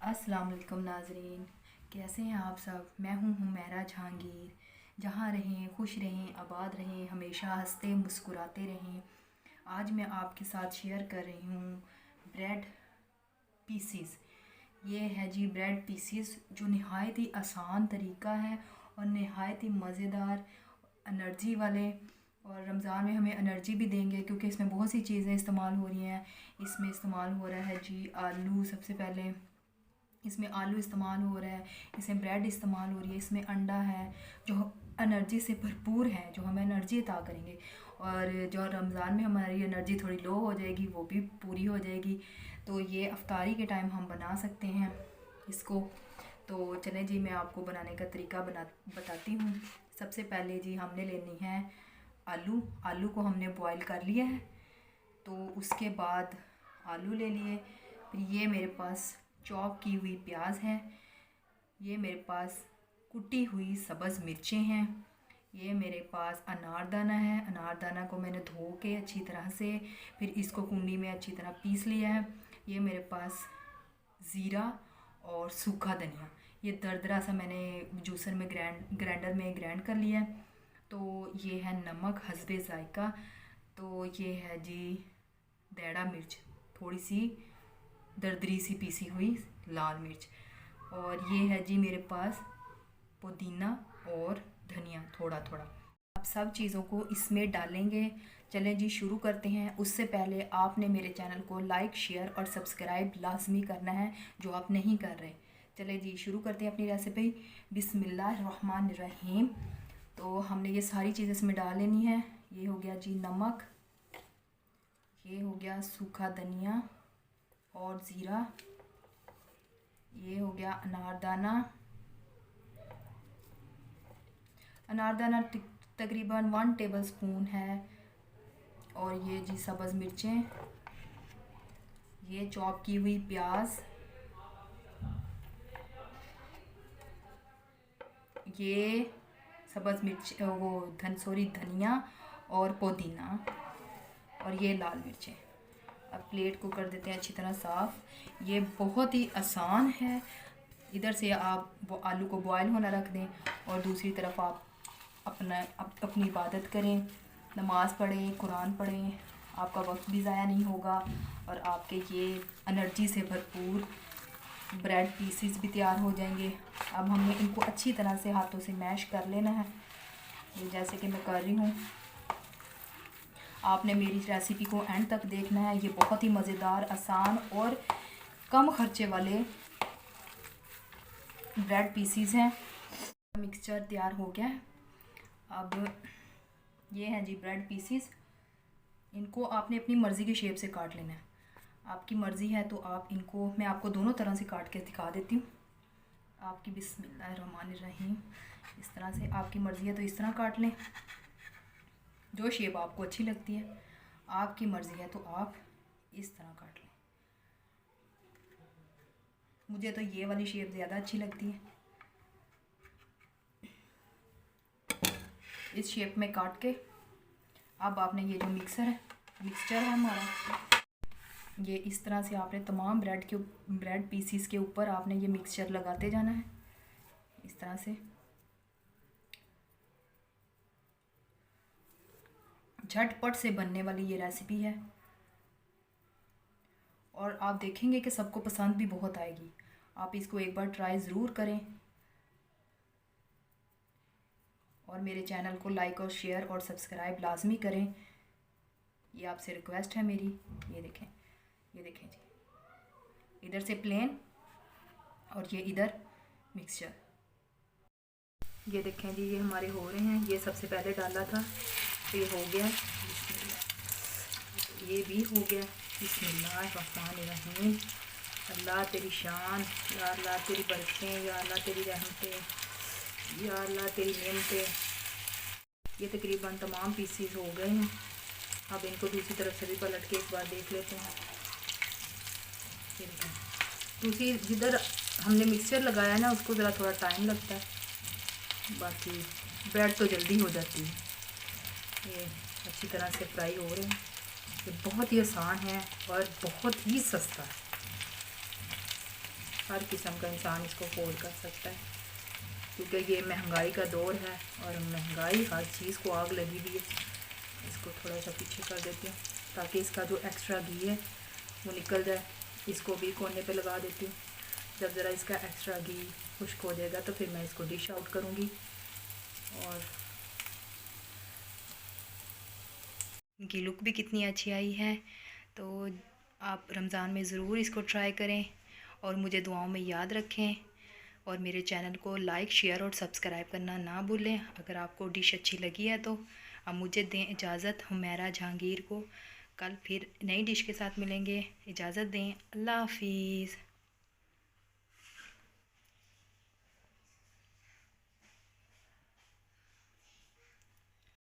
अस्सलाम वालेकुम नाज़रीन, कैसे हैं आप सब। मैं हूँ हुमैरा जहांगीर। जहाँ रहें खुश रहें, आबाद रहें, हमेशा हंसते मुस्कुराते रहें। आज मैं आपके साथ शेयर कर रही हूँ ब्रेड पीसीस। ये है जी ब्रेड पीसीस, जो नहायत ही आसान तरीका है और नहायत ही मज़ेदार, एनर्जी वाले। और रमज़ान में हमें एनर्जी भी देंगे क्योंकि इसमें बहुत सी चीज़ें इस्तेमाल हो रही हैं। इसमें इस्तेमाल हो रहा है जी आलू, सबसे पहले इसमें आलू इस्तेमाल हो रहा है, इसमें ब्रेड इस्तेमाल हो रही है, इसमें अंडा है जो एनर्जी से भरपूर है, जो हमें एनर्जी अता करेंगे। और जो रमज़ान में हमारी एनर्जी थोड़ी लो हो जाएगी वो भी पूरी हो जाएगी। तो ये अफ्तारी के टाइम हम बना सकते हैं इसको। तो चलें जी, मैं आपको बनाने का तरीका बताती हूँ। सबसे पहले जी हमने लेनी है आलू। आलू को हमने बॉईल कर लिया है। तो उसके बाद आलू ले लिए। फिर ये मेरे पास चॉप की हुई प्याज है। ये मेरे पास कुटी हुई सब्ज़ मिर्चें हैं। ये मेरे पास अनारदाना है। अनारदाना को मैंने धो के अच्छी तरह से फिर इसको कुंडी में अच्छी तरह पीस लिया है। ये मेरे पास ज़ीरा और सूखा धनिया, ये दरदरा सा मैंने जूसर में ग्राइंडर में ग्राइंड कर लिया है। तो ये है नमक हस्बे ज़ायका। तो ये है जी देड़ा मिर्च, थोड़ी सी दरदरी सी पीसी हुई लाल मिर्च। और ये है जी मेरे पास पुदीना और धनिया थोड़ा थोड़ा। आप सब चीज़ों को इसमें डालेंगे। चलें जी शुरू करते हैं। उससे पहले आपने मेरे चैनल को लाइक शेयर और सब्सक्राइब लाजमी करना है, जो आप नहीं कर रहे। चलें जी शुरू करते हैं अपनी रेसिपी। बिस्मिल्लाहिर्रहमानिर्रहीम। तो हमने ये सारी चीज़ें इसमें डाल लेनी है। ये हो गया जी नमक, ये हो गया सूखा धनिया और ज़ीरा, ये हो गया अनारदाना। अनारदाना तकरीबन 1 टेबलस्पून है। और ये जी सब्ज़ मिर्चें, ये चॉप की हुई प्याज, ये सब्ज़ मिर्च वो धनिया और पुदीना, और ये लाल मिर्चें। अब प्लेट को कर देते हैं अच्छी तरह साफ़। ये बहुत ही आसान है। इधर से आप वो आलू को बॉयल होना रख दें और दूसरी तरफ आप अपनी इबादत करें, नमाज़ पढ़ें, कुरान पढ़ें। आपका वक्त भी ज़ाया नहीं होगा और आपके ये एनर्जी से भरपूर ब्रेड पीसीस भी तैयार हो जाएंगे। अब हमने इनको अच्छी तरह से हाथों से मैश कर लेना है, ये जैसे कि मैं कर रही हूँ। आपने मेरी रेसिपी को एंड तक देखना है। ये बहुत ही मज़ेदार, आसान और कम खर्चे वाले ब्रेड पीसीस हैं। मिक्सचर तैयार हो गया है। अब ये हैं जी ब्रेड पीसीस। इनको आपने अपनी मर्ज़ी के शेप से काट लेना है। आपकी मर्ज़ी है तो आप इनको, मैं आपको दोनों तरह से काट के दिखा देती हूँ आपकी। बिस्मिल्लाहिर्रहमानिर्रहीम। इस तरह से आपकी मर्ज़ी है तो इस तरह काट लें, जो शेप आपको अच्छी लगती है। आपकी मर्ज़ी है तो आप इस तरह काट लें। मुझे तो ये वाली शेप ज़्यादा अच्छी लगती है। इस शेप में काट के अब आपने ये जो मिक्सचर है हमारा, ये इस तरह से आपने तमाम ब्रेड पीसीस के ऊपर आपने ये मिक्सचर लगाते जाना है इस तरह से। झटपट से बनने वाली ये रेसिपी है और आप देखेंगे कि सबको पसंद भी बहुत आएगी। आप इसको एक बार ट्राई ज़रूर करें और मेरे चैनल को लाइक और शेयर और सब्सक्राइब लाजमी करें, ये आपसे रिक्वेस्ट है मेरी। ये देखें जी, इधर से प्लेन और ये इधर मिक्सचर। ये देखें जी, ये हमारे हो रहे हैं। ये सबसे पहले डाला था तो ये हो गया, ये भी हो गया। बिस्मिल्लाहिर्रहमानिर्रहीम। अल्लाह तेरी शान, या अल्लाह तेरी बरकतें, या अल्लाह तेरी रहमतें, या अल्लाह तेरी नेमतें। ये तकरीबन तमाम पीसीस हो गए हैं। अब इनको दूसरी तरफ से भी पलट के एक बार देख लेते हैं। ये देखें, दूसरी जिधर हमने मिक्सचर लगाया ना उसको ज़रा थोड़ा टाइम लगता है, बाकी ब्रेड तो जल्दी हो जाती है। ये अच्छी तरह से फ्राई हो रहे हैं। ये बहुत ही आसान है और बहुत ही सस्ता है। हर किस्म का इंसान इसको अफोर्ड कर सकता है, क्योंकि ये महंगाई का दौर है और महंगाई हर चीज़ को आग लगी हुई है। इसको थोड़ा सा पीछे कर देती हूँ ताकि इसका जो एक्स्ट्रा घी है वो निकल जाए। इसको भी कोने पे लगा देती हूँ। जब ज़रा इसका एक्स्ट्रा घी खुश्क हो जाएगा तो फिर मैं इसको डिश आउट करूँगी। और इनकी लुक भी कितनी अच्छी आई है। तो आप रमज़ान में ज़रूर इसको ट्राई करें और मुझे दुआओं में याद रखें, और मेरे चैनल को लाइक, शेयर और सब्सक्राइब करना ना भूलें। अगर आपको डिश अच्छी लगी है तो अब मुझे दें इजाज़त, हुमैरा जहांगीर को। कल फिर नई डिश के साथ मिलेंगे। इजाज़त दें, अल्लाह हाफिज़।